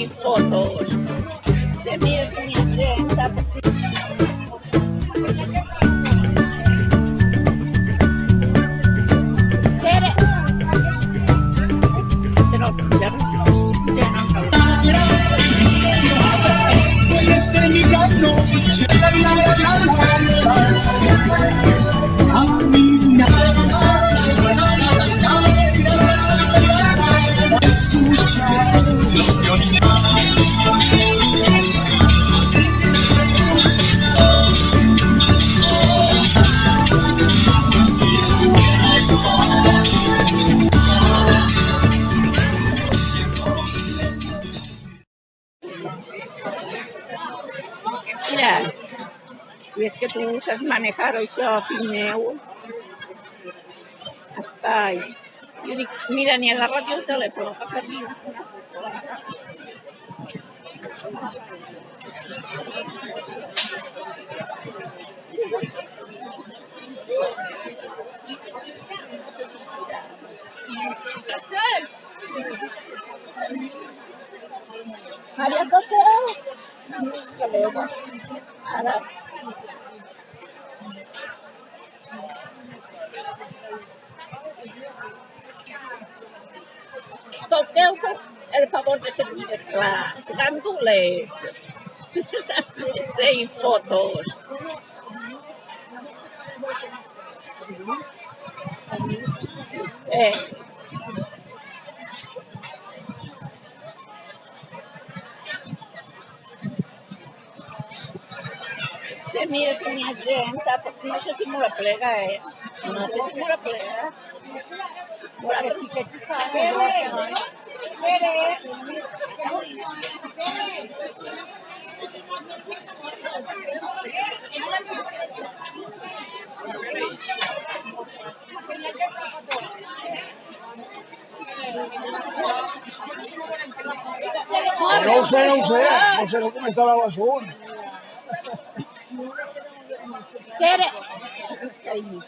seguir fotos de mi agenda. Mira, y es que tú usas manejar això, fill meu. Hasta ahí. Yo digo, mira, ni agarrat el teléfono para fer-li una foto. Maria José, ara. Escolteu el favor de ser més clars, gandules, i fotos. Se mira si n'hi ha gent, no sé si m'ho replega, no sé si m'ho replega. Els tiquets estaven... No ho sé com estava l'assunt. Tere! Està ahí.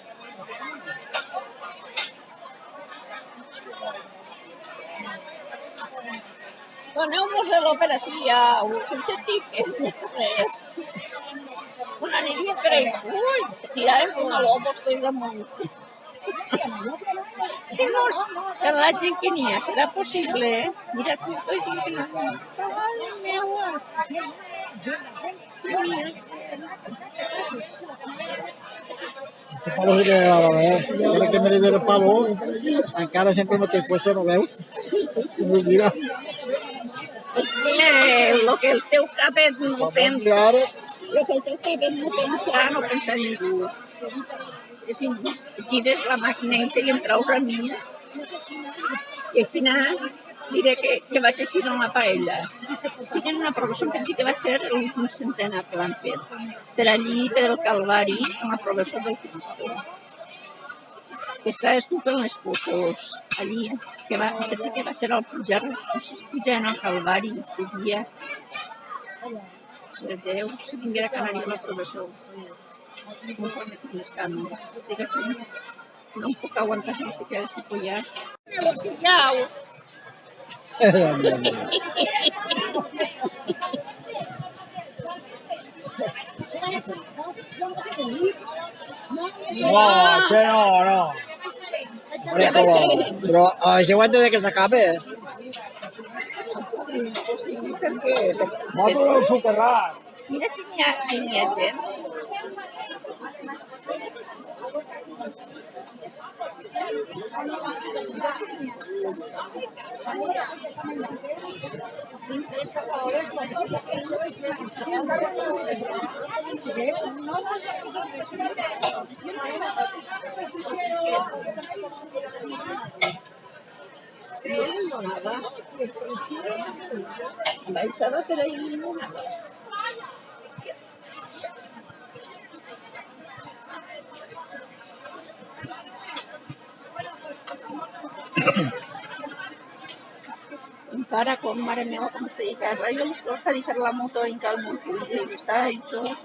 Doneu-nos l'operació, sense tiquets. Una aniria per ahí. Ui, estiràvem com a lobos tots damunt. Si no, per la gent que n'hi ha, serà possible, Mira, tu estoy diciendo. Ay, meua. Ese palo sí que va a ver. Tienes que medir el palo. Encara sempre no té fuerza, no veus? Mira. És que el que el teu capet no pensa, el que el teu capet no pensa ningú. Si gires la màquina i em traus a mi, i al final diré que vaig així en una paella. I tenen una professor, em pensi que va ser l'últim centenar que l'han fet. Per allí, per el Calvari, una professor del Cristo. Que estaves tu fent les fotos allí, que sí que va ser al pujar, no sé si pujaven al Calvari, ese dia. Per Déu, si tinguera canaria la professor. No permetin les cames. Diguéssim, no em puc aguantar si que si pujar. Siau! No. Però això antes de que s'acabe. Sí, perquè... Va trobar un superrat. Mira si n'hi ha gent. Baixava per ahí ninguna. Encara con mare meva, com estic a casa, jo les coses deixar la moto en calmo, i està i tot,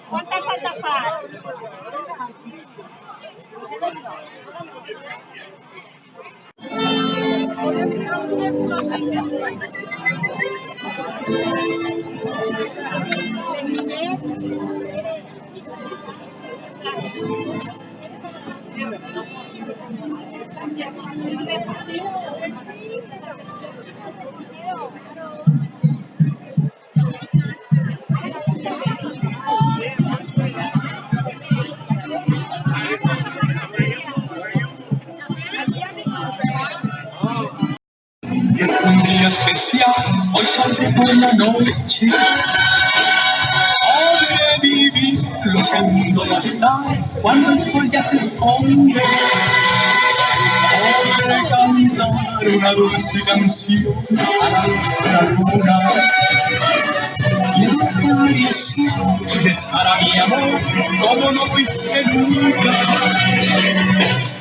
¿Cuántas faltas más? Es un día especial, hoy saldré por la noche. Podré vivir lo que el mundo no sabe cuando el sol ya se esconde. Podré cantar una dulce canción a la luz de la luna. Y acariciar, besar a mi amor como no lo hice nunca.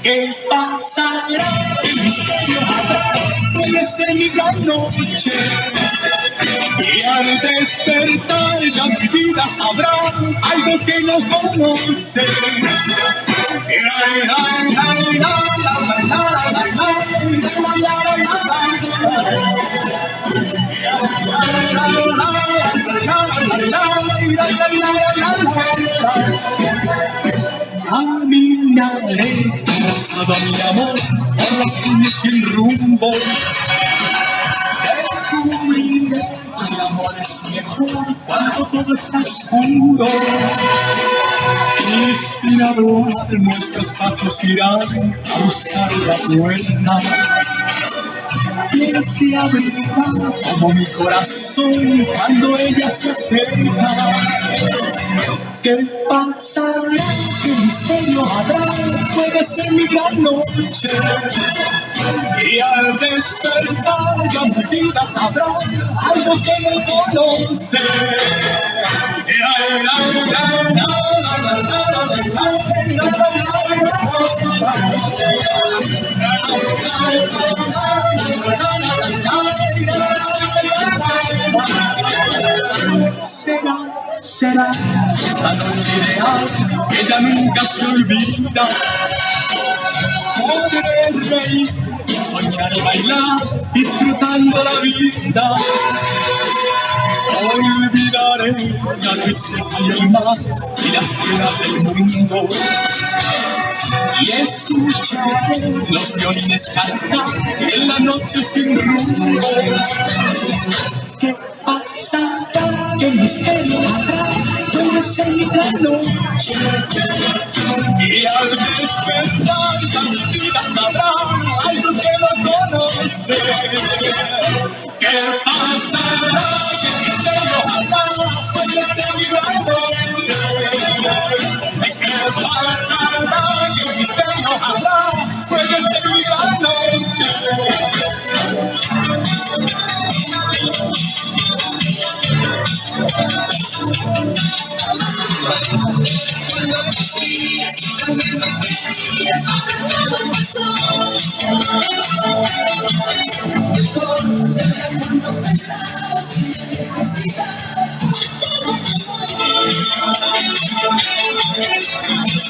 ¿Qué pasará? ¿Qué misterio habrá? Puede ser mi gran noche. Y al despertar ya mi vida sabrá algo que no conoce. Caminaré abrazado a mi amor por las calles sin rumbo. Descubriré que el amor es mejor cuando todo está oscuro. Y sin hablar nuestros pasos irán a buscar la puerta. Que se abrirá como mi corazón cuando ella se acerca. ¿Qué pasará? ¿Qué misterio habrá? Puede ser mi gran noche. Y al despertar ya mi vida sabrá algo que no conoce. Será esta noche ideal que ya nunca se olvida. Podré reír, soñar y bailar, disfrutando la vida. Olvidaré la tristeza y el mar y las penas del mundo. Y escucharé los violines cantar en la noche sin rumbo. ¿Qué pasará? ¿Qué misterio habrá? Puede ser mi gran noche. Y al despertar ya mi vida sabrá algo que no conoce. ¿Qué pasará? ¿Qué misterio habrá? Puede ser mi gran noche. ¿Qué pasará? ¿Qué misterio habrá? Puede ser mi gran noche.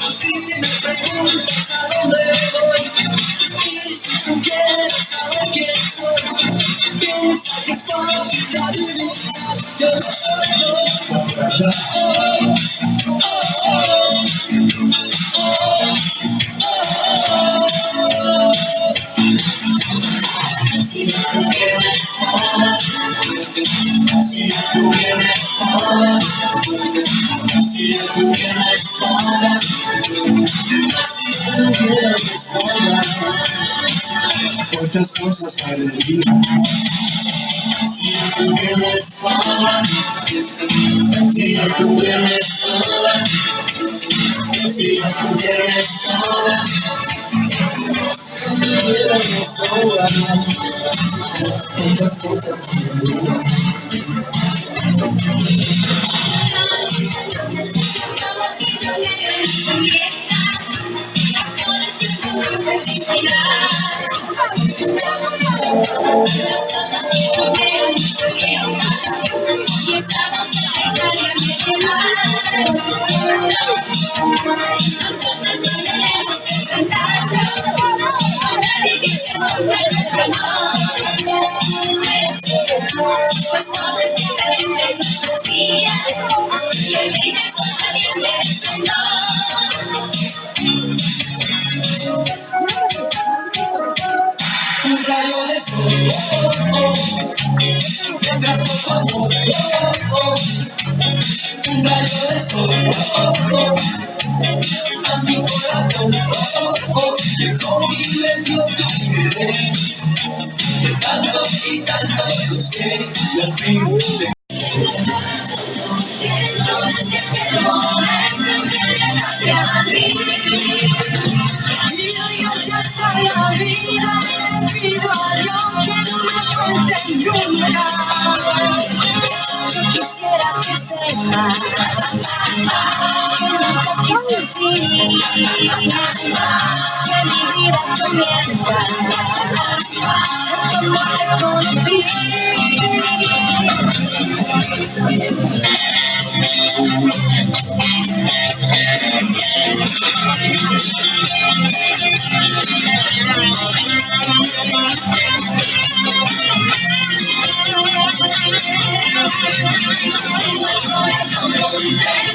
Si me preguntas a dónde voy y si tú quieres saber quién soy, piensa que es fácil adivinar. Yo soy yo. Si tú quieres saber, si tú quieres saber, si tú quieres saber, si tú quieres saber, cuántas cosas para el día. Si tú quieres saber, si tú quieres saber, si tú quieres saber, cuántas cosas para el día. por fin. La vida, pido a Dios que no me falte nunca. Yo quisiera que sepa que nunca quise así, que mi vida comienza cuando te conocí.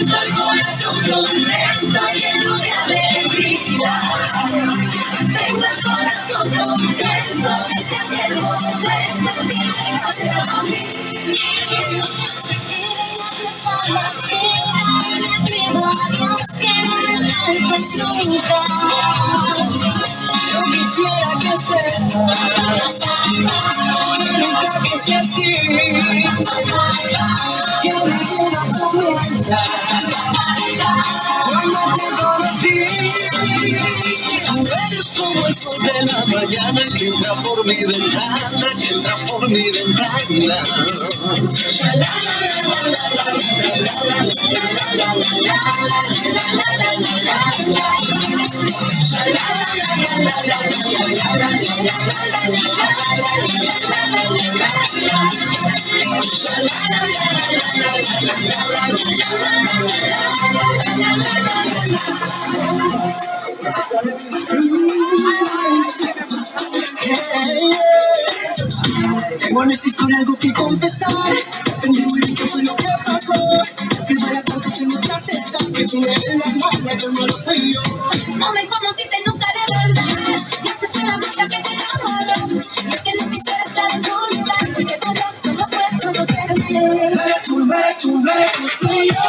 El corazón contento, lleno de alegría. Tengo el corazón contento desde aquel momento que llegaste a mí. Le pido a Dios que no me faltes nunca. Yo quisiera que sepas que nunca quise así, que mi vida comienza cuando te conocí. Tú eres como el sol de la mañana que entra por mi ventana, que entra por mi ventana. Tengo en esta historia algo que confesar. Entendí muy bien qué fue lo que pasó. Que vaya tanto tengo que aceptar que tú eres la mala, que no lo soy yo. No me conociste nunca de verdad. Y acepté la marca que te enamoró. Y es que no quisiera estar en tu lugar, porque tu Dios solo puede conocerme. No eres tú, soy yo.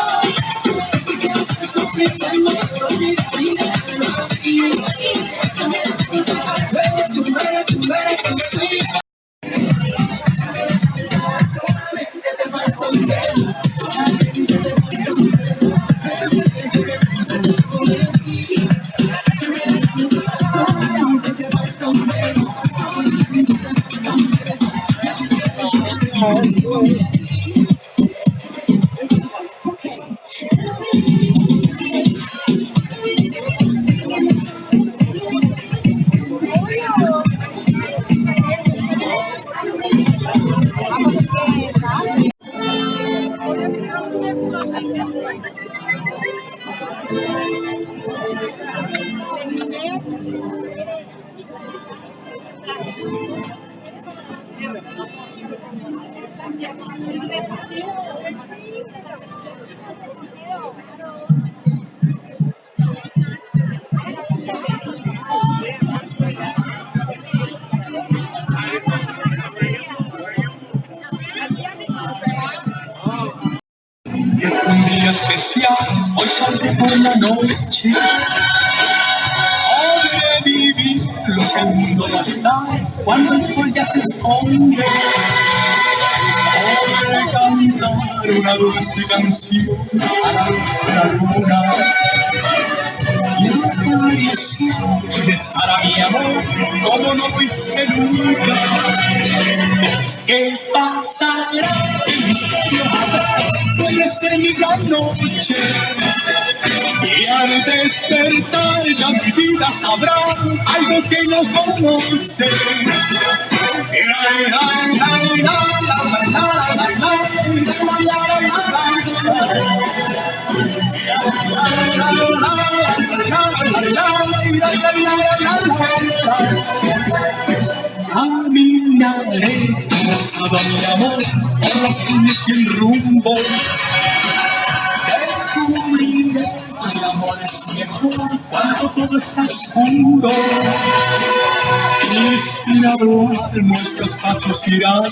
Y quiero ser sufriendo, pero olvida, que no lo soy yo. No eres tú, soy yo. Es un día especial, hoy saldré por la noche. Podré vivir lo que el mundo no sabe cuando el sol ya se esconde. Podré cantar una dulce canción a la luz de la luna. Y acariciar, besar a mi amor como no lo hice nunca. ¿Qué pasará? ¿Qué misterio habrá? Puede ser mi gran noche. Y al despertar ya mi vida sabrá algo que no conoce. Caminaré abrazado a mi amor por los caminos sin rumbo. Descubriré que el amor es mejor cuando todo está oscuro. Y sin hablar nuestros pasos irán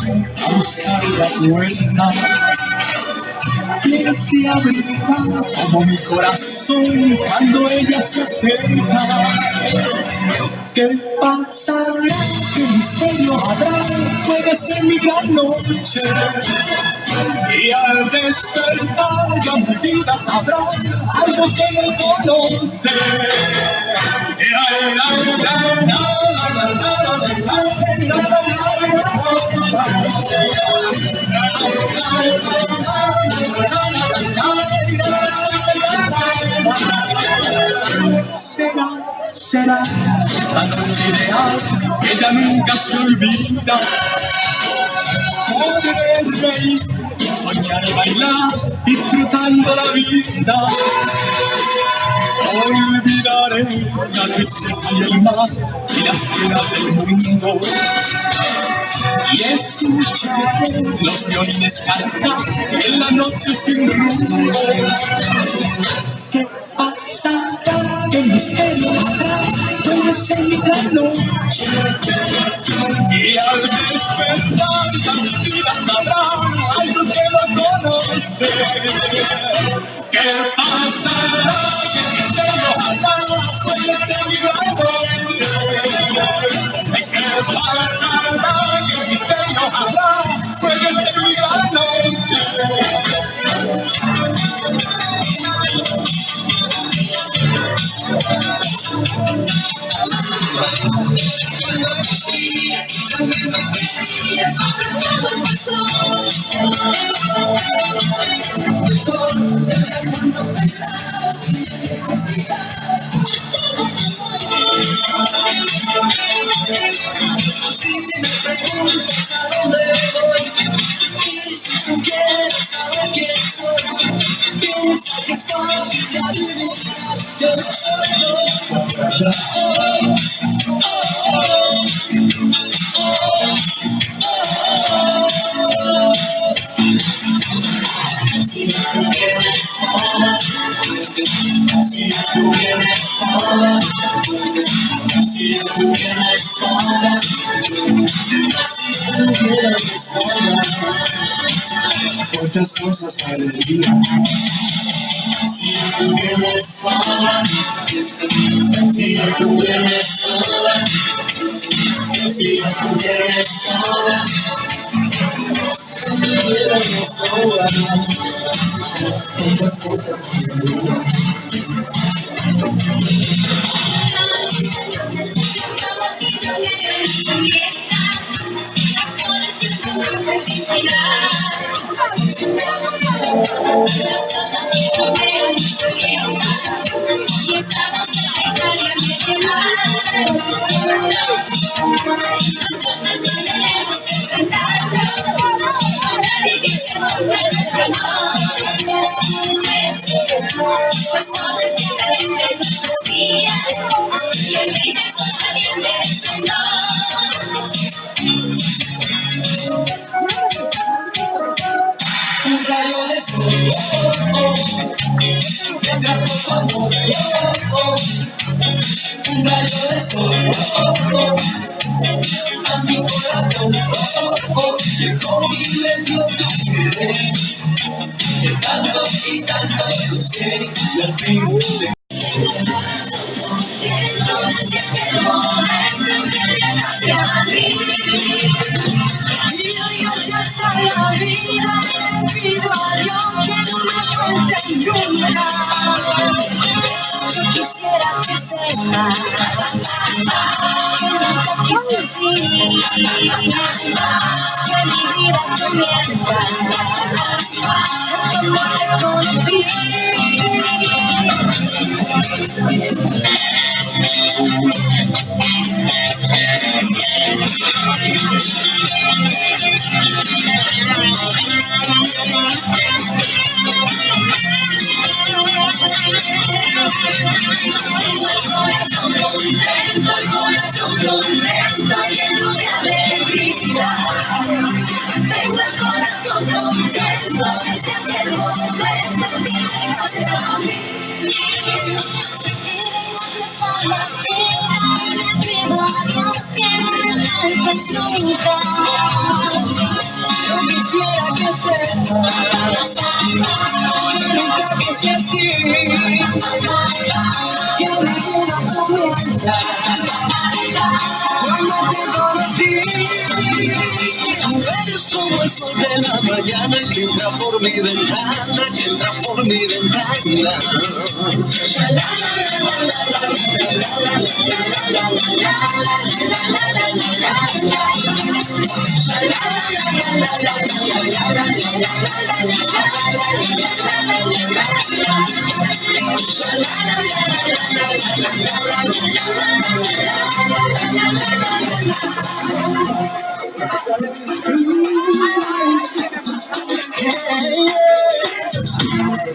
a buscar la puerta que se abrirá como mi corazón cuando ella se acerca. ¿Qué pasará? ¿Qué misterio habrá? Puede ser mi gran noche. Y al despertar ya mi vida sabrá algo que no conoce. Será esta noche ideal, ella nunca se olvida. Podré reír, soñar y bailar, disfrutando la vida. Olvidaré la tristeza y el mar y las penas del mundo. Y escucharé los violines cantar en la noche sin rumbo. ¿Qué pasará? ¿Qué misterio habrá? Puede ser mi gran noche. Y al despertar ya mi vida sabrá algo que no conoce. ¿Qué pasará? ¿Qué misterio habrá? Puede ser mi gran noche. ¿Qué pasará? ¿Qué misterio habrá? Puede ser mi gran noche. Si me preguntas a dónde voy y si tú quieres saber quién soy, piensa que es fácil adivinar. Yo no soy yo. Si estuvieras sola, si estuvieras sola, si estuvieras sola, si estuvieras sola, cuántas cosas valería. Si estuvieras sola, si estuvieras sola, si estuvieras sola, estuvieras sola, cuántas cosas valería. Pues todo es diferente en nuestros días y el rey del sol saliente es Un rayo de sol, me trajo amor, un rayo de sol, a mi corazón, llegó y me dio tu querer, de tanto y tanto busqué, y al fin te la vida, le pido a Dios que no me falte nunca. Yo quisiera que sepa que nunca quise así, que mi vida comienza cuando te conocí. El corazón contento, lleno de alegría. Tengo el corazón contento, desde aquel momento que llegaste a mí. Y de las vidas le pido a Dios que no me faltes nunca. Yo quisiera que sepas que nunca quise así, que mi vida comienza que entra por mi ventana, que entra por mi ventana.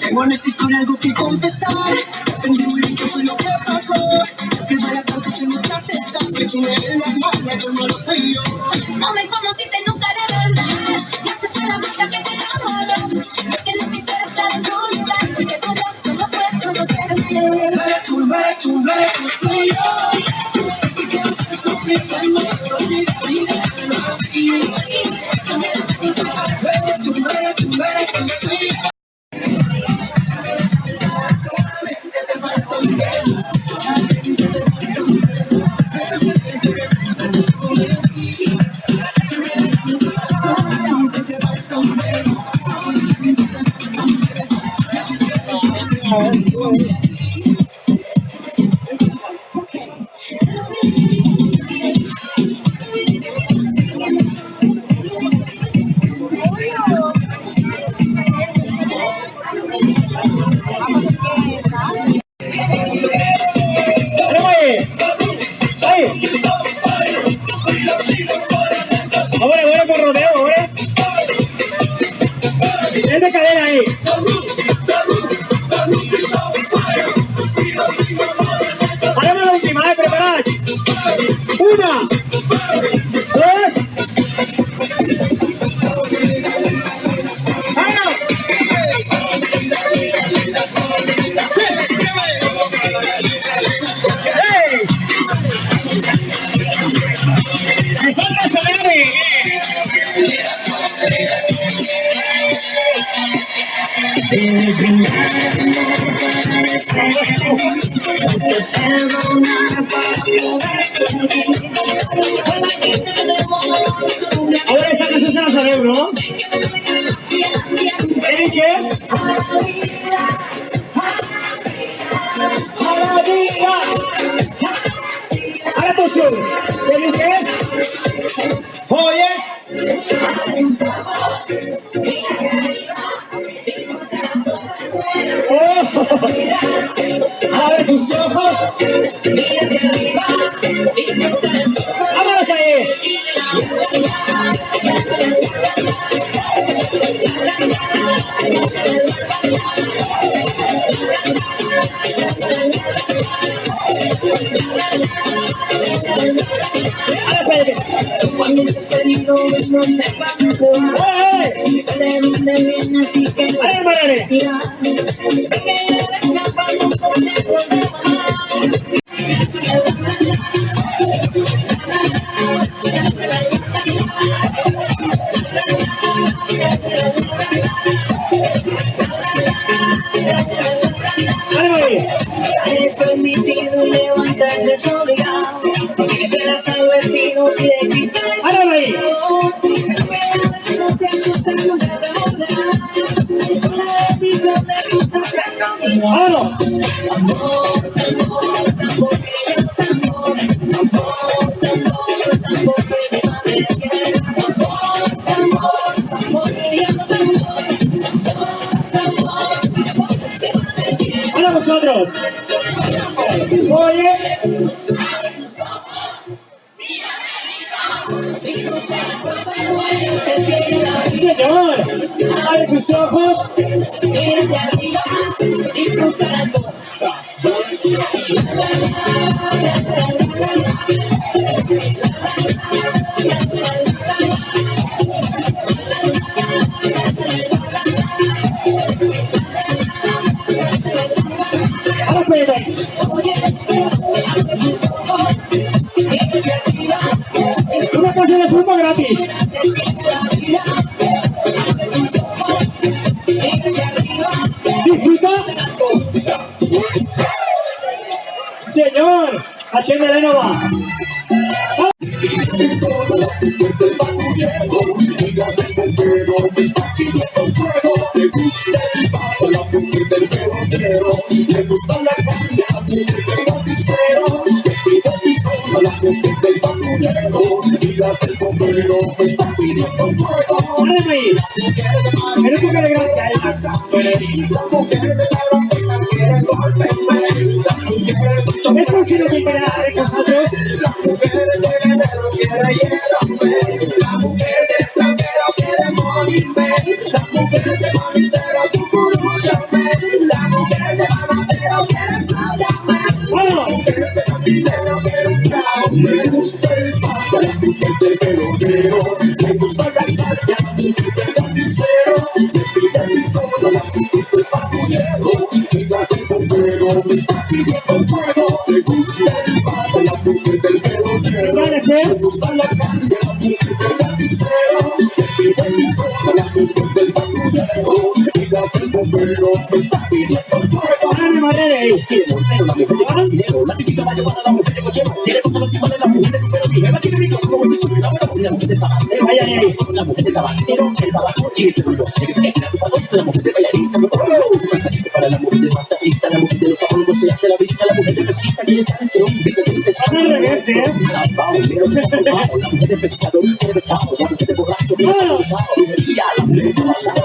Tengo en esta historia algo que confesar. Entendí muy bien qué fue lo que pasó. Que vaya tanto tengo que aceptar que tú eres la mala, yo no lo soy yo. No me conociste nunca de verdad. Ya se fue la boca que te enamoró. Es que no quisiera estar en tu lugar, porque tu Dios solo puede conocerme. No eres tú, no eres tú, no eres tú, soy yo. Y quiero ser sufriendo, pero mira, mira, no soy yo. No eres tú, no eres tú, no eres tú, soy yo. Ahora por rodeo, ahora. Tiene cadena ahí. Haremos la última, preparad. 1, 2. ¡Vamos! ¡Hey! ¡Me falta Solari! Ahora esta canción se la sabemos, ¿no? ¿Tienen qué? A la vida. Ahora tú, ¿tienen qué? Oye. Abre tus ojos. ¡Vámonos ahí! Cuando estés perdido, no sepas de dónde viene, así que no mira, ve que yo escapando por lejos de mamá. Es permitido levantarse es obligado. Esperas al vecino si de cristal es pecado. No te asustes, nunca te volverás. Con la bendición de tu sacración. ¡Vámonos! ¡Hola vosotros! Oye. Señor, abre tus ojos. Mira hacia arriba, disfruta la cosa. Ahora espérate. Una canción de fútbol gratis. Disfruta. Señor, atiende la nova. con fuego. Le gusta el paso, la mujer del pelotero. Le gusta la carne, la mujer del carnicero. Le pide pistola, la mujer del patrullero. Y la del bombero me está pidiendo fuego. Pero tú que le gracias a él. La mujer de la ropa quiere golpearme. La mujer Es por si no me queda de nosotros. La mujer de guerrero quiere llenarme. La mujer de extranjero quiere morirme. La mujer de manicero cucurullame. La mujer de bananero quiere playarme. La mujer de cantinero quiere un trago. Me gusta el pasto, la mujer del pelotero. Me gusta la carne, la mujer del carnicero. Me pide pistola, la mujer del patrullero. Y la del bombero me está pidiendo fuego. Me gusta el pasto, la mujer del pelotero. Me gusta la carne, la mujer del carnicero. Me pide pistola, la mujer del patrullero. Y la del bombero me está pidiendo fuego. ¡Dale, madre! Tiene mortero, la mujer de cocinero. La típica mayobana, la mujer de cochero. Tiene todos los tipos de la mujer de costero. Tiene la chica rico, como el suyo. La mujer de zapatero. Ay, ay, ay. La mujer de tabacero, el tabaco y ese ruido. El que queda su patos, la mujer de bailarín. Un masajito para la mujer de masajista. La mujer de los zapatos se hace la visita. La mujer de pesquista, que les hace que un beso que se sabe. Al revés, ¿eh? La mujer de pescador, de pescado. La mujer de borracho, de pesado. Brujería, la mujer de pasado.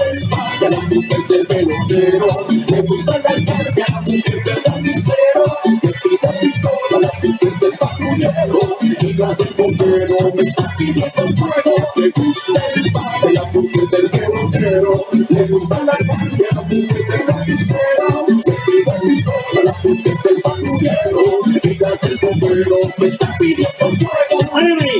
La mujer del pelotero. Le gusta la carne, la mujer del carnicero. Le pide pistola, la mujer del patrullero. Y la del bombero me está pidiendo fuego. Le gusta el pasto, la mujer del pelotero. Le gusta la carne, la mujer del carnicero. Le pide pistola, la mujer del patrullero. Y la del bombero me está pidiendo fuego. ¡Ándale!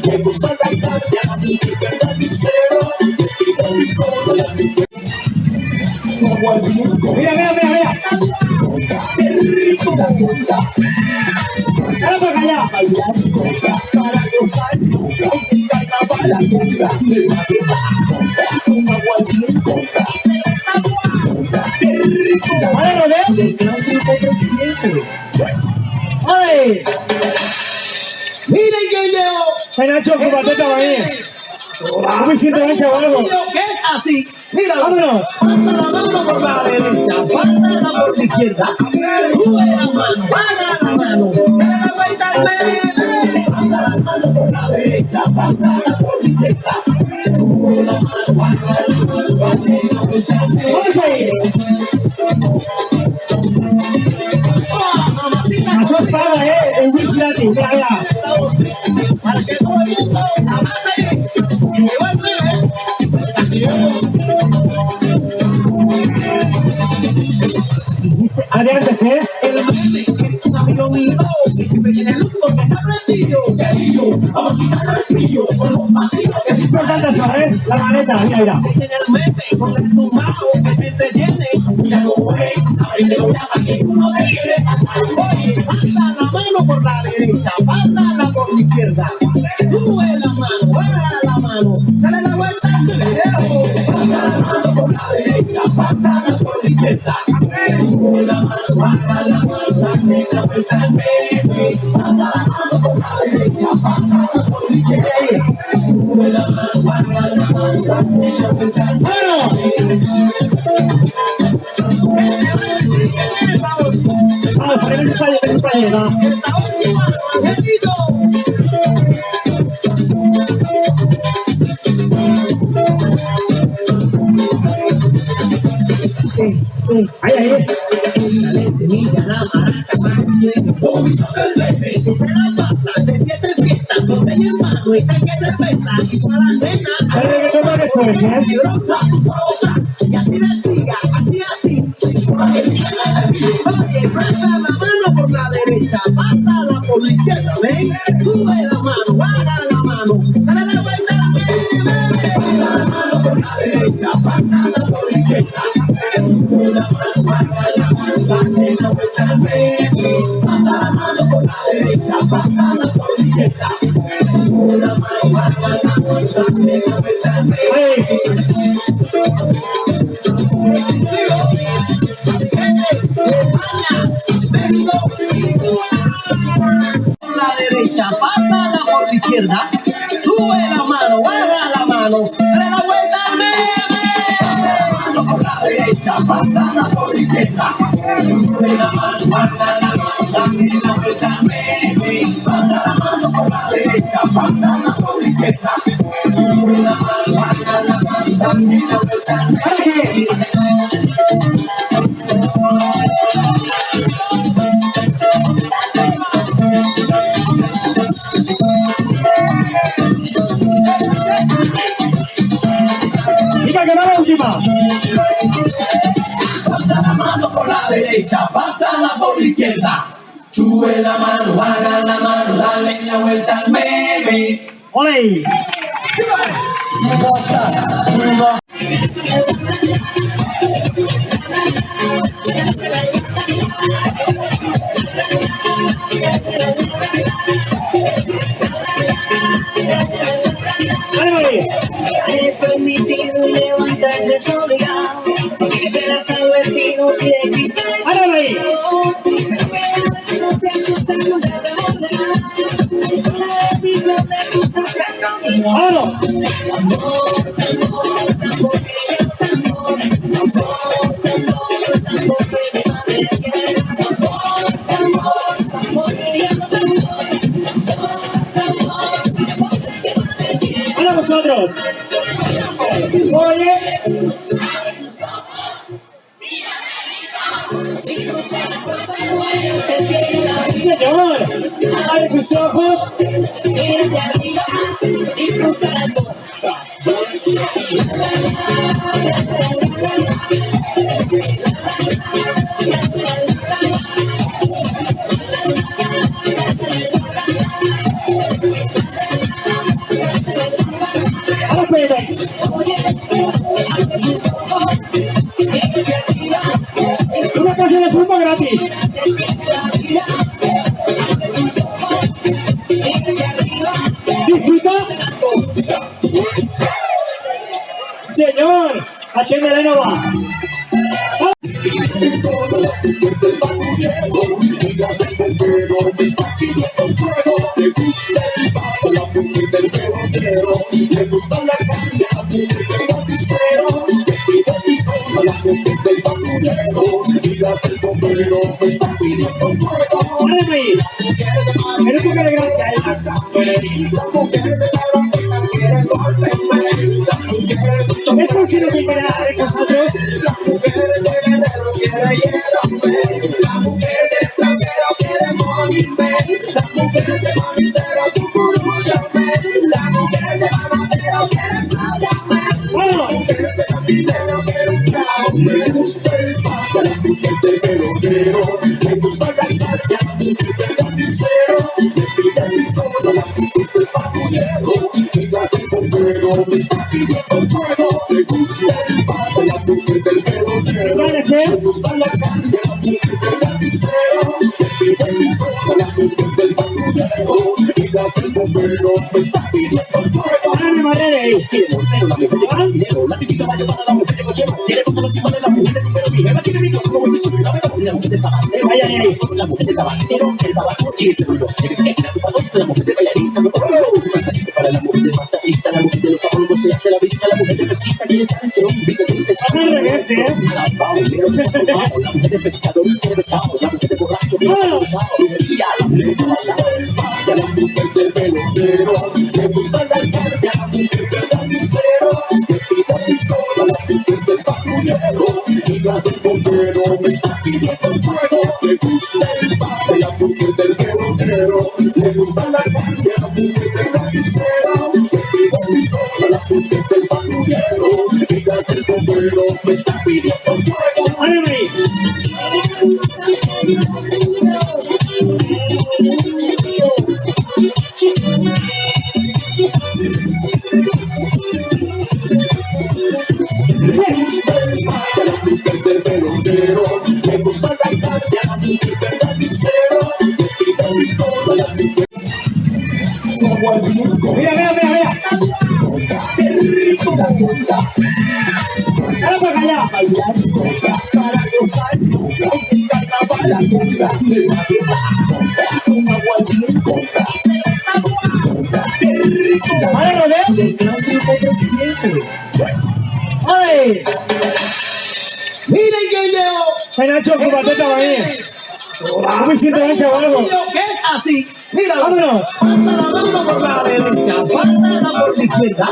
Me gusta la carne, la mujer del carnicero. Le pide pistola, la mujer. Mira, mira, mira, mira. ¡Qué rico! La conga. Dale para allá. Bailar conga para gozar conga. En carnaval la conga. En Navidad conga. Con aguardiente conga. Conga. ¡Qué rico! Vale, Rodeo. De Francia con presidente. ¡Ay! Miren que llegó. Nacho, tu pateta va bien. ¿Cómo me siento ancha o algo? Que es así. Míralo. Vámonos. Pasa la mano por la derecha, pásala por la izquierda. Sube la mano, para la mano. Dale la vuelta al bebé. Pasa la mano por la derecha, pásala por la izquierda. Sube la mano, para la mano, dale la vuelta al bebé. ¡Vamos ahí! Mamacita, Eso es paga, el whisky gratis. Mira, mira. para que todo el mundo avance. Y llegó el bebé. Adelante, ¿eh? El meme es un amigo mío que siempre tiene luz porque está prendido. Querido, vamos a quitarle el brillo con los vacíos que Es importante eso, ¿eh? La maneta, mira, mira. tiene el meme con el tumbao que te entretiene. Mira cómo es, abriste una para que uno te quiere saltar. Oye, pasa la mano por la derecha, pásala por la izquierda. Sube la mano, baja la mano, dale la vuelta al video. Pasa la mano por la derecha, pásala por la izquierda. Sube la mano, baja la mano, dale la vuelta al video. Pasa la mano por la derecha, pásala por la izquierda. Sube la mano, baja la mano, dale la vuelta al video. Vamos, ponemos un pañuelo. Esa última, Angelito. Ahí, ahí. Dale semilla, la maraca, parce. Los bichos del bebé, que se la pasa de fiesta en fiesta, botella en mano y saque cerveza. Y para la nena, Dale que toma después, ¿eh? negro, la tufosa. Y así le siga, así, así. Oye, pasa la mano por la derecha, pásala por la izquierda, ven. Sube la mano, baja la mano, dale la vuelta, bebé. Pasa la mano por la derecha, pásala por la izquierda. Sube la mano, baja la mano, dale la vuelta, bebé. Pasa la mano por la derecha, pásala por la izquierda. Sube la mano, baja la mano, dale la vuelta, bebé. Ahí. Sube la mano, baja la mano, dame la vuelta, baby. Pasa la mano por la derecha, pasa la por la izquierda. Sube la mano, baja la mano, dame la vuelta, baby. Diga que va la última. Pasa la mano por la derecha, pásala por la izquierda. Sube la mano, baja la mano, dale la vuelta al meme. ¡Ole! Es permitido levantarse es obligado. Esperas al vecino si de cristal. ¡Árale! No te asusta, nunca te morderá. Con la bendición de tu corazón. ¡Vámonos! ¡Hola vosotros! ¡Oye! ¡Señor! ¡Abre tus ojos! Mira hacia arriba, disfruta la cosa. ¡Ahora espérate! ¡Una casa de fútbol gratis! ¡Disfruta! ¡Señor! ¡H de Lenova! ¡Órale! ¡Eres un cara de gracia! ¿Es posible que para vosotros? ¡Vamos! Me gusta el pato, la mujer del pelotero. Me gusta la gracia, la mujer del carnicero. Me pide mis cosas, la mujer del patrullero. Mira que con fuego me está pidiendo fuego. Me gusta el pato, la mujer del pelotero. Me gusta la gracia, la mujer del carnicero. Me pide mis cosas, la mujer del patrullero. Mira que con fuego me está pidiendo fuego. ¡Árale, madre! Pero la mujer del carnicero, la típica vaya para la mujer de cochero. Tiene todos los tipos de la mujer del pero mi jefa tiene mi como el suyo, la mujer de zapatero, la mujer de tabacero, el tabaco y este ruido. El que queda su patos, la mujer de bailarín, salud masajito para la mujer de masajista, la mujer de los zapatos se hace la vista, la mujer de pesquista, que sabes que un dice, ¡Al revés, eh! la mujer de pescador y de pescado, la mujer de borracho, la mujer de pasado, la mujer del pelotero, me gusta la carne, la mujer del carnicero, me pide pistola, la mujer del patrullero, mira del bombero, me está pidiendo fuego, me gusta el pato, la mujer del pelotero, me gusta la carne, la mujer del carnicero, me pide pistola, la mujer del patrullero, mira del bombero, me está pidiendo fuego. ¡Árale! Me gusta la carne, la mujer del carnicero, me pide pistola, la mujer como el mundo. ¡Mira, mira, mira, mira! ¡Qué rico la tonta! ¡Dale para allá! Bailar tonta, para gozar tonta, en carnaval la tonta, de la vida tonta, como agua bien tonta. ¡Qué rico! ¡Vale, Rodeo! De Francia y de Occidente. ¡Ay! ¡Miren que llegó! Nacho, cúpate también. Un besito de ese huevo. Es así. Mira, Vámonos. pasa la mano por la derecha, pásala por la izquierda.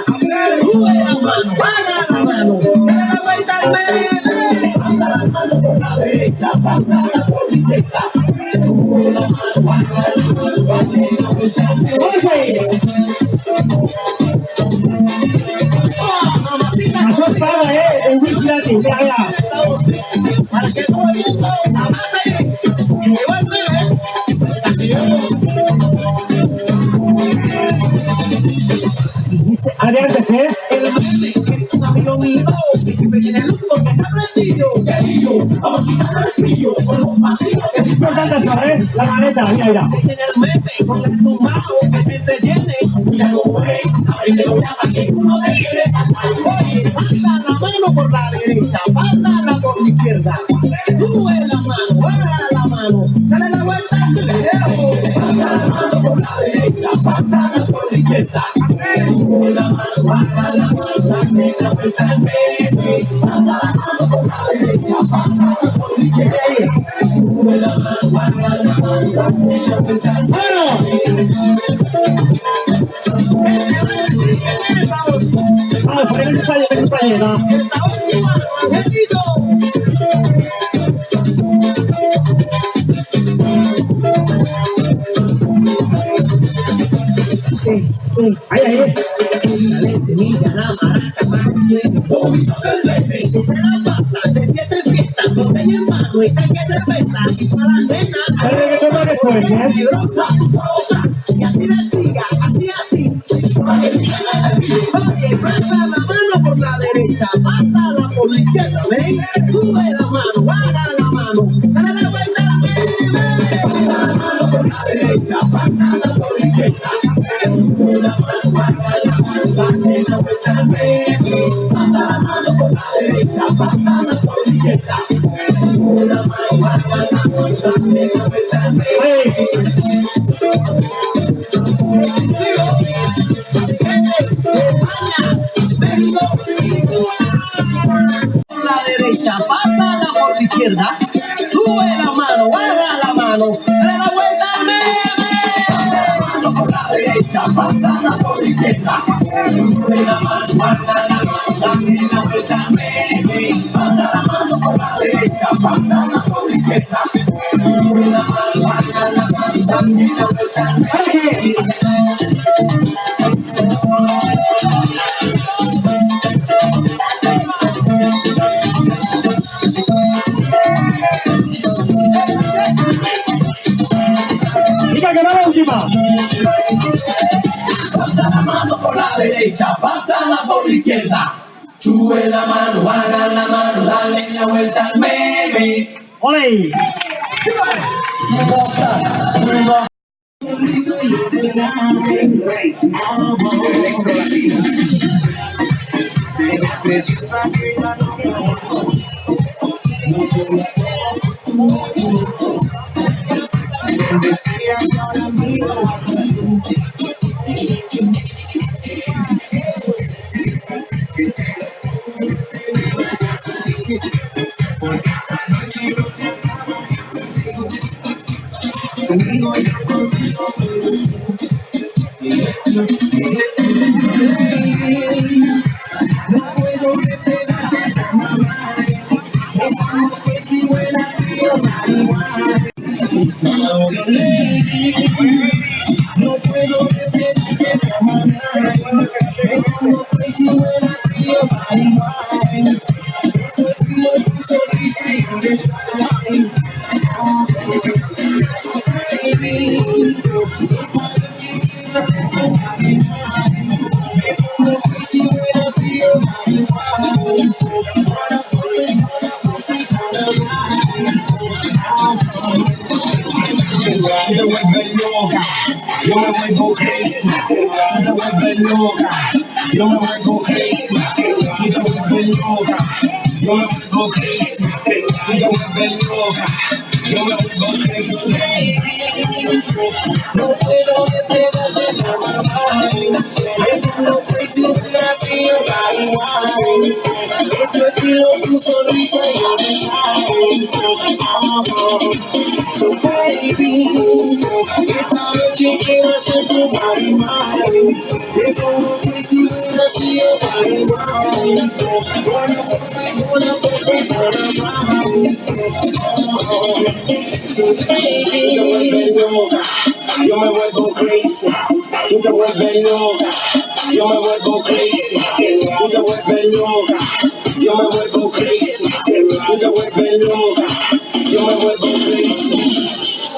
Sube la mano, baja la mano, dale la vuelta al medio. Pasa la mano por la derecha, pásala por la izquierda. Sube la mano, baja la mano, dale la vuelta al medio. Eso es paga, el whisky gratis, mira, mira. Para que todo el mundo avance y se vuelve. Adelante, ¿sí? El meme es un amigo mío que siempre tiene luz porque está prendido. Querido, vamos a quitar el frío con los pasillos que Es importante saber la maneta, mira, mira. tiene el meme con el tumbao que te entretiene. Mira cómo es, ábrelo ya para que uno te quede saltar. Oye, pasa la mano por la derecha, pásala por la izquierda. Sube la mano, baja la mano, dale la vuelta al video. Pasa la mano por la derecha, pásala por la izquierda. Sube la mano, baja la mano, dale la vuelta al medio. Pasa la mano por la derecha, pásala por la izquierda. Sube la mano, baja la mano, dale la vuelta al medio. Vamos, poner el pañuelo, ¿no? Esa última, Angelito. Ahí, ahí. Dale semilla, la maraca, los bichos del bebé, que se la pasa de fiesta en fiesta, botella en mano y tanque cerveza, y para la nena, El reggaetón después, ¿eh? negrota, sosa, y así le siga, así. Oye, pasa la mano por la derecha, pásala por la izquierda, ven, sube la mano, baja la mano, dale la vuelta a la mente. Pasa la mano por la derecha, pásala por la izquierda, sube la mano, baja la mano, dale la vuelta al medio. Pasa la mano por la derecha, pásala por la izquierda, sube la mano, baja la mano, dale la vuelta al medio. Por la derecha, pásala por la izquierda, sube la mano, baja la mano, dale la vuelta al medio. Pasa la mano por la derecha, pásala por la izquierda, sube la mano, baja la mano, dale la vuelta al medio. Pasa la mano por la derecha, pásala por la izquierda, sube la mano, baja la mano, dale la vuelta al medio. Diga que va la última. Pasa la mano por la derecha, pásala por la izquierda. Sube la mano, baja la mano, dale la vuelta al meme. ¡Ole! Te vuelves loca, yo me vuelvo crazy. Te vuelves loca, yo me vuelvo crazy. Te vuelves loca, yo me vuelvo crazy. Te vuelves loca, yo me vuelvo crazy. No puedo despegarte de la mano. Tengo crazy, así, igual. Tu estilo, tu sonrisa y el design. So baby, esta noche quiero hacer tu body mine. Te pongo crazy when I see your body mine. So baby, yo me vuelvo crazy. Tú te vuelves loca. Yo me vuelvo crazy. Tú te vuelves loca. Yo me vuelvo crazy. Tú te vuelves loca. Yo me vuelvo crazy.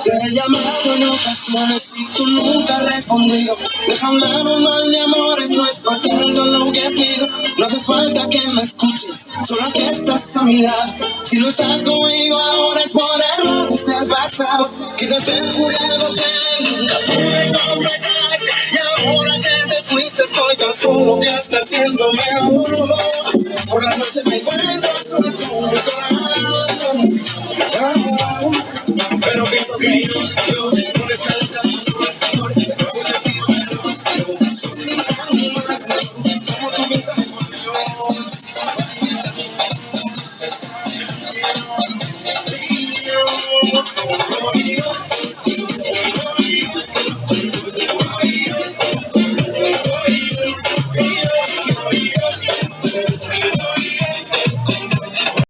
Te he llamado en ocasiones y tú nunca has respondido. Deja hablar un mal de amores, no estoy teniendo lo que pido. No hace falta que me escuches, solo que estás a mi lado. Si no estás conmigo ahora es por errores del pasado. Quizás el jurado que nunca pude completarte. Y ahora que te fuiste estoy tan solo que hasta haciéndome amor. Por la noche me encuentro solo